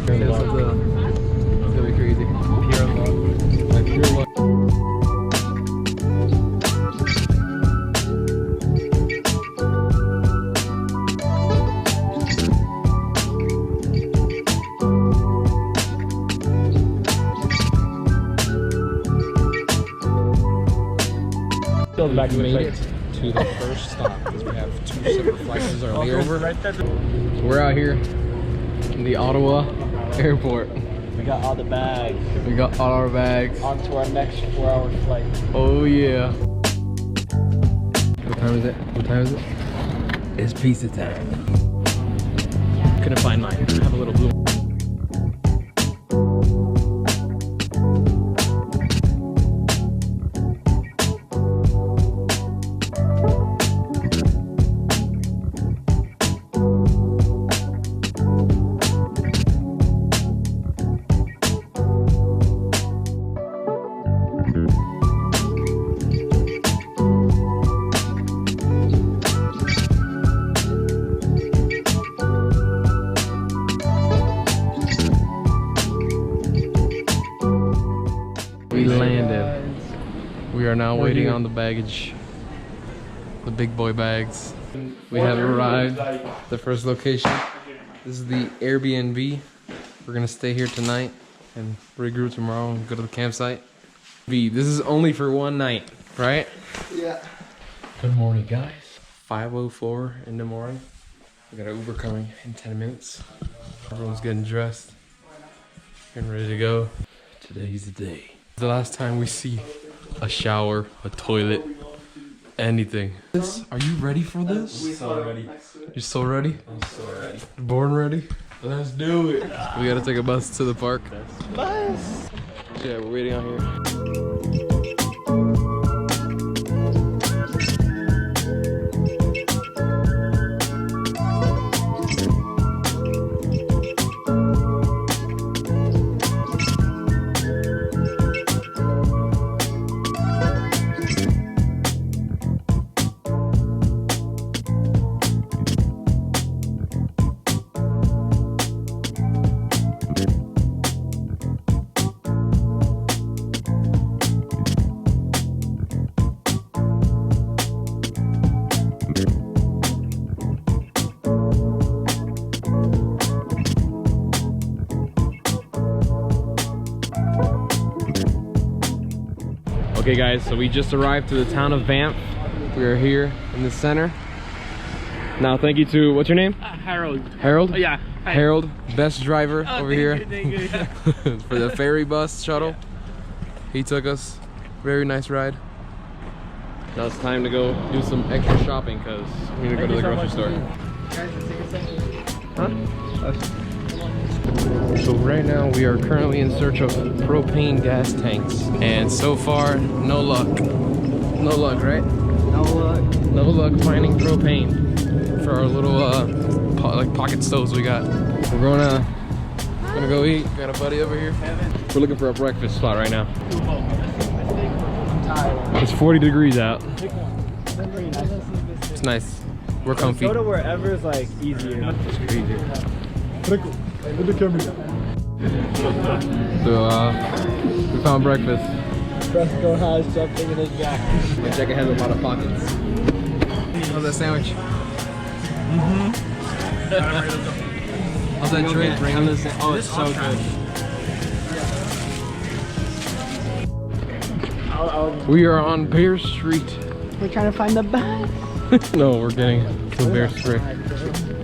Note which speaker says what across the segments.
Speaker 1: It's gonna be crazy. Pure luck. Like pure luck. We made it to the first stop because we have 2 separate flights as our layover. So we're out here in the Ottawa airport.
Speaker 2: We got all the bags.
Speaker 1: We got all our bags.
Speaker 2: On to our next 4-hour flight.
Speaker 1: Oh yeah. What time is it? What time is it? It's pizza time. Couldn't find mine. I have a little blue one. We landed. We are now waiting on the baggage. The big boy bags. We have arrived at the first location. This is the Airbnb. We're gonna stay here tonight and regroup tomorrow and go to the campsite. This is only for one night, right?
Speaker 2: Yeah.
Speaker 1: Good morning, guys. 5:04 in the morning. We got an Uber coming in 10 minutes. Everyone's getting dressed, getting ready to go. Today's the day. The last time we see a shower, a toilet, anything. Are you ready for this?
Speaker 2: I'm so ready.
Speaker 1: You're so ready?
Speaker 2: I'm so ready.
Speaker 1: Born ready? Let's do it. We gotta take a bus to the park.
Speaker 2: Bus.
Speaker 1: Yeah, we're waiting out here. Okay guys, so we just arrived to the town of Banff. We are here in the center. Now thank you to, what's your name?
Speaker 3: Harold.
Speaker 1: Harold?
Speaker 3: Oh, yeah. Hi.
Speaker 1: Harold, best driver over here
Speaker 3: Thank you, yeah.
Speaker 1: for the ferry bus shuttle. Yeah. He took us. Very nice ride. Now it's time to go do some extra shopping because we need to go to the grocery store. Huh? So right now we are currently in search of propane gas tanks, and so far no luck. No luck, right?
Speaker 2: No luck.
Speaker 1: No luck finding propane for our little like pocket stoves we got. We're gonna go eat. Got a buddy over here. We're looking for a breakfast spot right now. It's 40 degrees out. It's nice. We're comfy.
Speaker 2: Go to wherever is like easier.
Speaker 1: It's crazy. So we found breakfast.
Speaker 2: Fresco has something in his jacket.
Speaker 1: My jacket has a lot of pockets. How's that sandwich? How's that drink?
Speaker 2: Oh, it's so good.
Speaker 1: We are on Bear Street.
Speaker 4: We're trying to find the bus.
Speaker 1: No, we're getting to Bear Street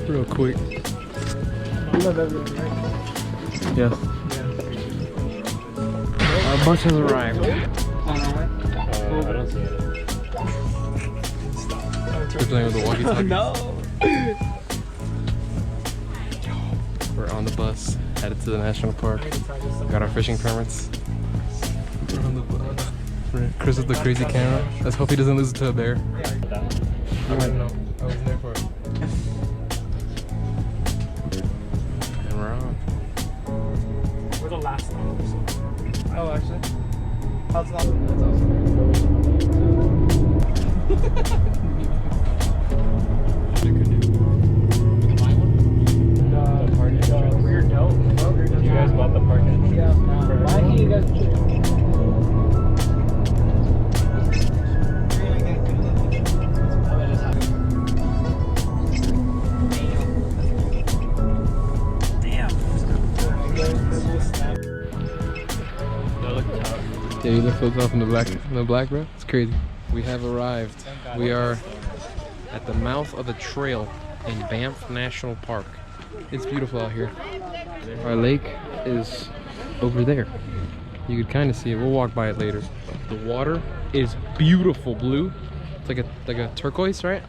Speaker 1: real quick.
Speaker 2: You love everything, right?
Speaker 1: Yes. Our bus has arrived.
Speaker 2: I don't see it.
Speaker 1: We're playing with the walkie-talkie.
Speaker 2: No.
Speaker 1: We're on the bus, headed to the national park. Got our fishing permits. We're on the bus. Chris with the crazy camera. Let's hope he doesn't lose it to a bear. I wouldn't know. I was there for it. And we're on.
Speaker 3: We're the last one.
Speaker 2: Oh, actually. That's not.
Speaker 3: Weird note.
Speaker 1: Yeah, he looks so tough in the black, bro. It's crazy. We have arrived. We are at the mouth of a trail in Banff National Park. It's beautiful out here. Our lake is over there. You could kind of see it. We'll walk by it later. The water is beautiful blue. It's like a turquoise, right?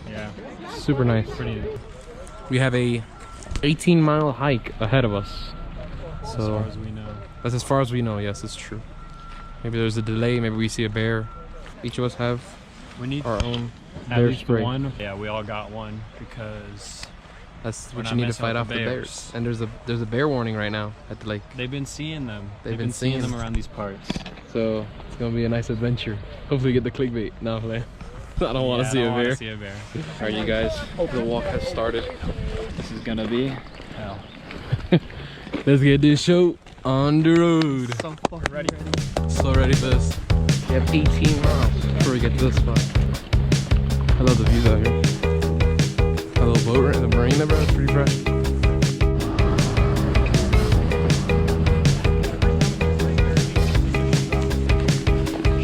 Speaker 3: Yeah.
Speaker 1: Super nice.
Speaker 3: Pretty.
Speaker 1: We have a 18-mile hike ahead of us.
Speaker 3: As
Speaker 1: So
Speaker 3: far as we know.
Speaker 1: that's as far as we know. Yes, it's true. Maybe there's a delay. Maybe we see a bear. Each of us have
Speaker 3: We need
Speaker 1: our own
Speaker 3: at
Speaker 1: bear
Speaker 3: least
Speaker 1: spray.
Speaker 3: one. Yeah, we all got one because
Speaker 1: That's
Speaker 3: We're
Speaker 1: what
Speaker 3: not
Speaker 1: you need to
Speaker 3: messing
Speaker 1: fight
Speaker 3: with
Speaker 1: off
Speaker 3: the
Speaker 1: the bears. And there's a bear warning right now at the lake.
Speaker 3: they've been seeing them.
Speaker 1: They've been seeing
Speaker 3: them
Speaker 1: them.
Speaker 3: around these parts.
Speaker 1: So it's gonna be a nice adventure. Hopefully get the clickbait. No, play. I don't want to see a bear.
Speaker 3: See a bear.
Speaker 1: Alright, you guys. The walk has started.
Speaker 3: This is gonna be hell.
Speaker 1: Let's get this show on the road.
Speaker 4: So fucking
Speaker 3: Ready.
Speaker 1: So ready for this. We have 18 miles before we get to this spot. I love the views out here. A little boat right in the marina, bro. It's pretty fresh.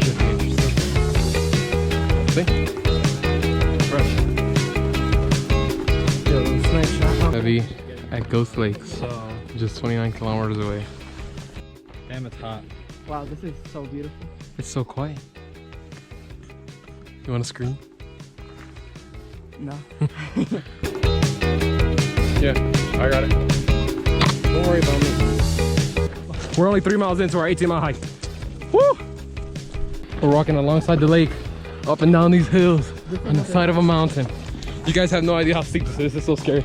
Speaker 1: Should be interesting. See? Fresh. Heavy at Ghost Lakes,
Speaker 3: So
Speaker 1: just 29 kilometers away.
Speaker 3: damn, it's hot.
Speaker 4: Wow, this is so beautiful.
Speaker 1: It's so quiet. You want to scream?
Speaker 4: No.
Speaker 1: Yeah, I got it. Don't worry about me. We're only 3 miles into our 18-mile hike. Woo! We're walking alongside the lake, up and down these hills, on the side of a mountain. You guys have no idea how steep this is. This is so scary.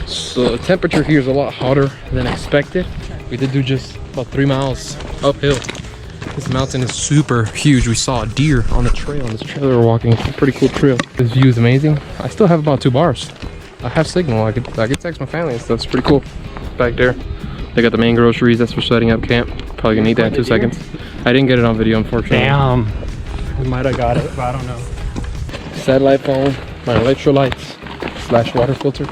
Speaker 1: So the temperature here is a lot hotter than expected. We did do just about 3 miles uphill. This mountain is super huge. We saw a deer on the trail, on this trail we were walking. It's a pretty cool trail. This view is amazing. I still have about 2 bars. I have signal. I could text my family and stuff. It's pretty cool. Back there, they got the main groceries. That's for setting up camp. Probably gonna need that in 2 seconds. I didn't get it on video, unfortunately.
Speaker 3: Damn. We might have got it, but I don't know.
Speaker 1: Satellite phone, my electrolytes / water filter.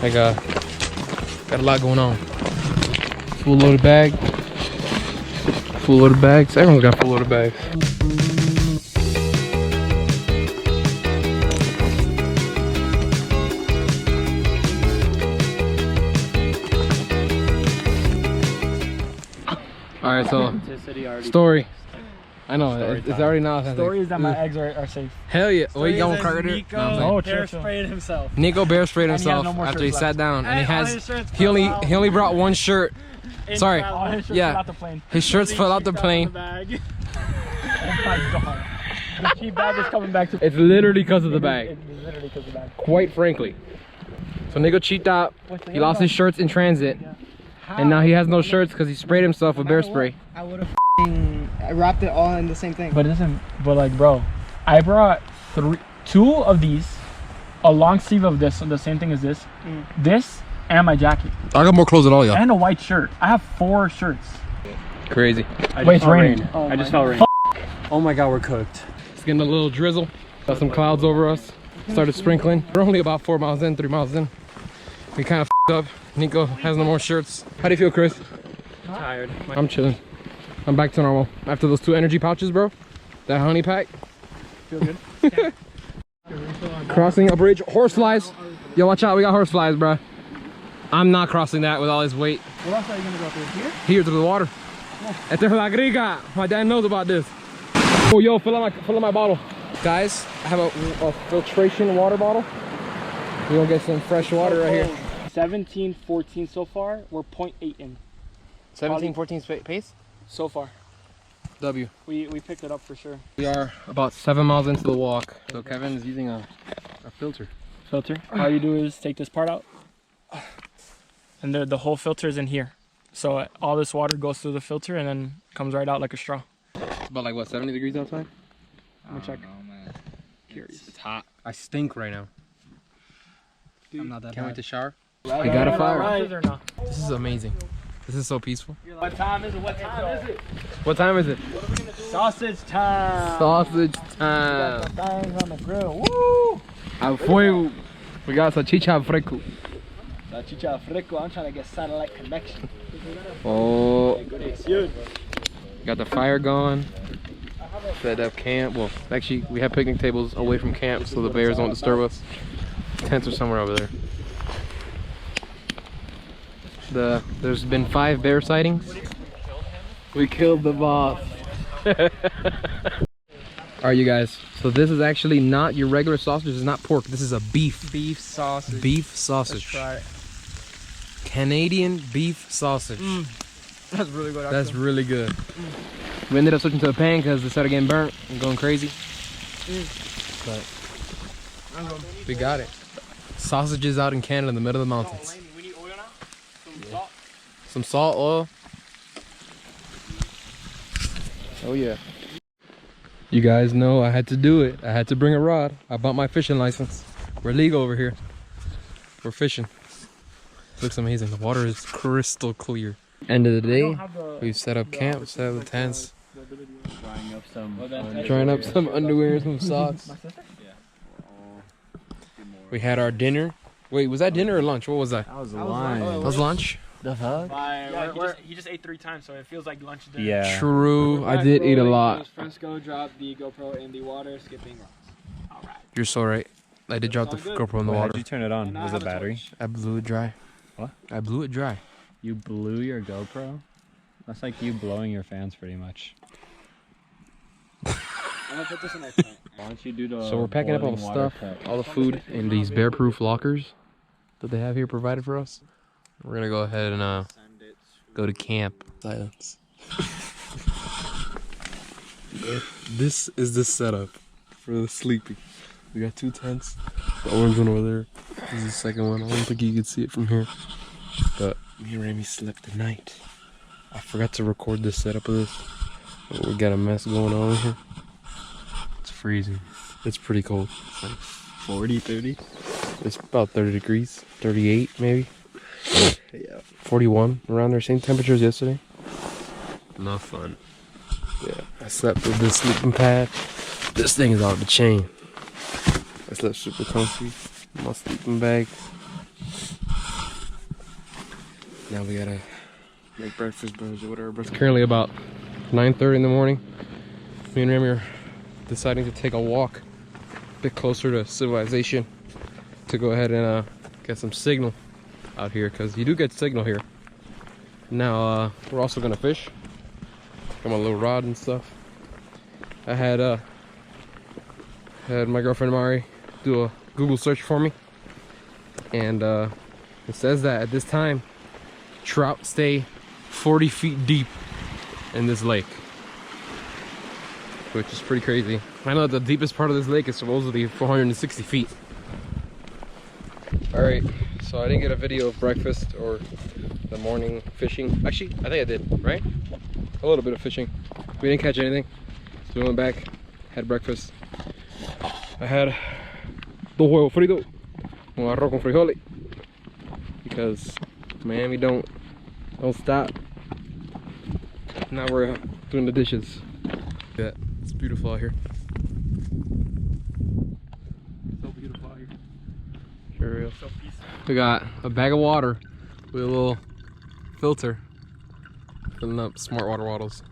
Speaker 1: I got a lot going on. Full loaded bag. Full loaded bags. Everyone's got full loaded bags. All right, so story. I know it's already now.
Speaker 2: Story is that my eggs are safe.
Speaker 1: Hell yeah! What you going Carter?
Speaker 3: No,
Speaker 2: bear
Speaker 3: chill.
Speaker 2: sprayed himself.
Speaker 1: Nico bear sprayed
Speaker 2: And he has
Speaker 1: himself
Speaker 2: no more
Speaker 1: after he
Speaker 2: shirts
Speaker 1: sat
Speaker 2: left.
Speaker 1: down, and
Speaker 2: And
Speaker 1: he only brought one shirt. Sorry.
Speaker 2: All his shirts
Speaker 1: Yeah.
Speaker 2: fell out the plane.
Speaker 1: His shirts fell out the plane.
Speaker 2: Oh my god. The cheap bag is coming back to.
Speaker 1: It's literally because of the bag.
Speaker 2: It's literally because of the bag.
Speaker 1: Quite frankly. So Nico cheaped out. He lost his shirts in transit, and now he has no shirts because he sprayed himself with bear spray.
Speaker 4: I would have wrapped it all in the same thing.
Speaker 2: But it doesn't. But like, bro, I brought 2 of these, a long sleeve of this, the same thing as this, this, and my jacket,
Speaker 1: I got more clothes than all y'all.
Speaker 2: and a white shirt. I have 4 shirts.
Speaker 1: Crazy.
Speaker 2: Wait, it's raining.
Speaker 4: Oh
Speaker 3: I just
Speaker 4: my
Speaker 3: felt rain. Oh my god, we're cooked.
Speaker 1: It's getting a little drizzle. Got some clouds over us. Started sprinkling. We're only about 4 miles in, 3 miles in. We kind of up. Nico has no more shirts. How do you feel, Chris?
Speaker 3: Tired.
Speaker 1: I'm chilling. I'm back to normal. After those 2 energy pouches, bro. That honey pack.
Speaker 2: Feel good?
Speaker 1: Crossing a bridge. Horseflies. Yo, watch out. We got horseflies, bro. I'm not crossing that with all his weight.
Speaker 2: Where else are you gonna go through? Here?
Speaker 1: Here to the water. Esta es la griga. My dad knows about this. Oh, yo, fill up my bottle. Guys, I have a filtration water bottle. We're gonna get some fresh water right here.
Speaker 2: 17, 14 so far. We're 0.8 in
Speaker 1: 17, 14 pace.
Speaker 2: so far.
Speaker 1: W.
Speaker 2: We picked it up for sure.
Speaker 1: We are about 7 miles into the walk. So Kevin is using a filter.
Speaker 2: Filter. All you do is take this part out, and the whole filter is in here. So all this water goes through the filter and then comes right out like a straw.
Speaker 1: It's about like what, 70 degrees outside?
Speaker 2: Let me check.
Speaker 1: It's hot. I stink right now.
Speaker 3: I'm not that
Speaker 1: Can't wait to shower.
Speaker 2: I
Speaker 1: got a fire.
Speaker 2: Right.
Speaker 1: This is amazing. This is so peaceful.
Speaker 2: What time is it? What time is it?
Speaker 1: What time is it?
Speaker 2: Sausage time.
Speaker 1: Sausage time.
Speaker 2: Things on the grill. Woo!
Speaker 1: Al fuego. We got salchicha al fresco.
Speaker 2: Salchicha fresco. I'm trying to get satellite connection.
Speaker 1: Oh.
Speaker 2: Good.
Speaker 1: Got the fire going. Set up camp. Well, actually, we have picnic tables away from camp so the bears won't disturb us. Tents are somewhere over there. There's been 5 bear sightings. We killed the boss. Alright, you guys. So this is actually not your regular sausage. It's not pork. This is a beef
Speaker 4: sausage.
Speaker 1: Beef sausage.
Speaker 4: Let's try it.
Speaker 1: Canadian beef sausage.
Speaker 4: That's really good.
Speaker 1: That's really good. We ended up switching to a pan because it started getting burnt and going crazy. But we got it. Sausages out in Canada in the middle of the mountains.
Speaker 2: We need oil now? Some salt.
Speaker 1: Some salt, oil. Oh yeah. You guys know I had to do it. I had to bring a rod. I bought my fishing license. We're legal over here. We're fishing. Looks amazing. The water is crystal clear. End of the day, we've set up camp, set up the tents. Drying up some underwear and some socks. We had our dinner. Wait, was that dinner or lunch? What was that?
Speaker 3: That was lunch.
Speaker 1: That was lunch?
Speaker 3: The fuck?
Speaker 2: Yeah, he just ate 3 times, so it feels like lunch dinner.
Speaker 3: Yeah.
Speaker 1: True, I did eat a lot.
Speaker 4: Fresco dropped the GoPro in the water, skipping rocks.
Speaker 2: Alright.
Speaker 1: You're so right. I did drop the GoPro in the
Speaker 3: Wait, how'd
Speaker 1: water.
Speaker 3: you turn it on? Was it battery?
Speaker 1: I blew it dry.
Speaker 3: What?
Speaker 1: I blew it dry.
Speaker 3: You blew your GoPro? That's like you blowing your fans pretty much.
Speaker 4: I'm gonna put this in my tent.
Speaker 3: Why don't you do the
Speaker 1: So we're packing up all the stuff, all the food in these bear-proof lockers that they have here provided for us. We're gonna go ahead and go to camp. Silence. This is the setup for the sleeping. We got 2 tents. The orange one over there. This is the second one. I don't think you can see it from here. But me and Remy slept the night. I forgot to record this setup of this. But we got a mess going on here. It's freezing. It's pretty cold. It's like 40, 30. It's about 30 degrees. 38 maybe. Yeah. 41 around there. Same temperature as yesterday. Not fun. Yeah. I slept with this sleeping pad. This thing is off the chain. I slept super comfy. My sleeping bag. Now we gotta make breakfast, bros, or whatever. It's currently about 9:30 in the morning. Me and Remy are deciding to take a walk a bit closer to civilization to go ahead and get some signal out here, because you do get signal here. Now we're also gonna fish. Got my little rod and stuff. I had my girlfriend Mari do a Google search for me, and it says that at this time trout stay 40 feet deep in this lake, which is pretty crazy. I know that the deepest part of this lake is supposedly 460 feet. All right, so I didn't get a video of breakfast or the morning fishing. Actually, I think I did, right? A little bit of fishing. We didn't catch anything, so we went back, had breakfast. I had 2 huevos fritos, un arroz con frijoles, because Miami don't stop. Now we're doing the dishes. Yeah, it's beautiful out here.
Speaker 2: So beautiful out here.
Speaker 1: Sure real.
Speaker 2: So peaceful.
Speaker 1: We got a bag of water with a little filter, filling up smart water bottles.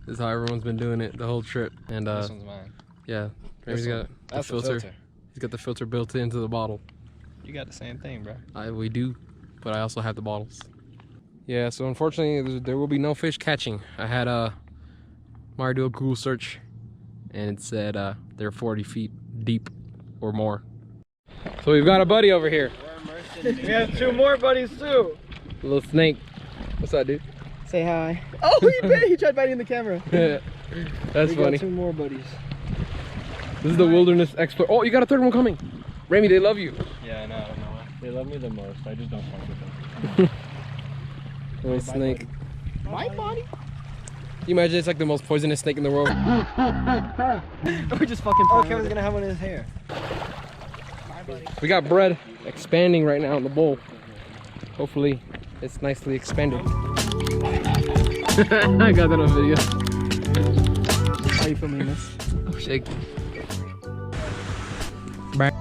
Speaker 1: This is how everyone's been doing it the whole trip. And
Speaker 5: This one's mine.
Speaker 1: yeah, Ramey's got the filter. He's got the filter built into the bottle.
Speaker 5: You got the same thing, bro.
Speaker 1: We do, but I also have the bottles. Yeah, so unfortunately there will be no fish catching. I had Mari do a Google search, and it said they're 40 feet deep or more. So we've got a buddy over here.
Speaker 2: We have 2 more buddies too.
Speaker 1: A little snake. What's up, dude?
Speaker 4: Say hi. Oh, he bit. He tried biting the camera.
Speaker 1: That's
Speaker 4: we
Speaker 1: funny.
Speaker 4: got 2 more buddies.
Speaker 1: This is the wilderness explorer. Oh, you got a 3rd one coming. Remy, they love you.
Speaker 5: Yeah, I know. I don't know why.
Speaker 3: They love me the most. I just don't fuck with them.
Speaker 1: Little snake.
Speaker 4: My body?
Speaker 1: You imagine it's like the most poisonous snake in the world.
Speaker 4: We're just fucking. Oh, Kevin's gonna have one in his hair.
Speaker 1: We got bread expanding right now in the bowl. Hopefully it's nicely expanded. I got that on video.
Speaker 4: How are you filming this?
Speaker 1: Shake. Bye.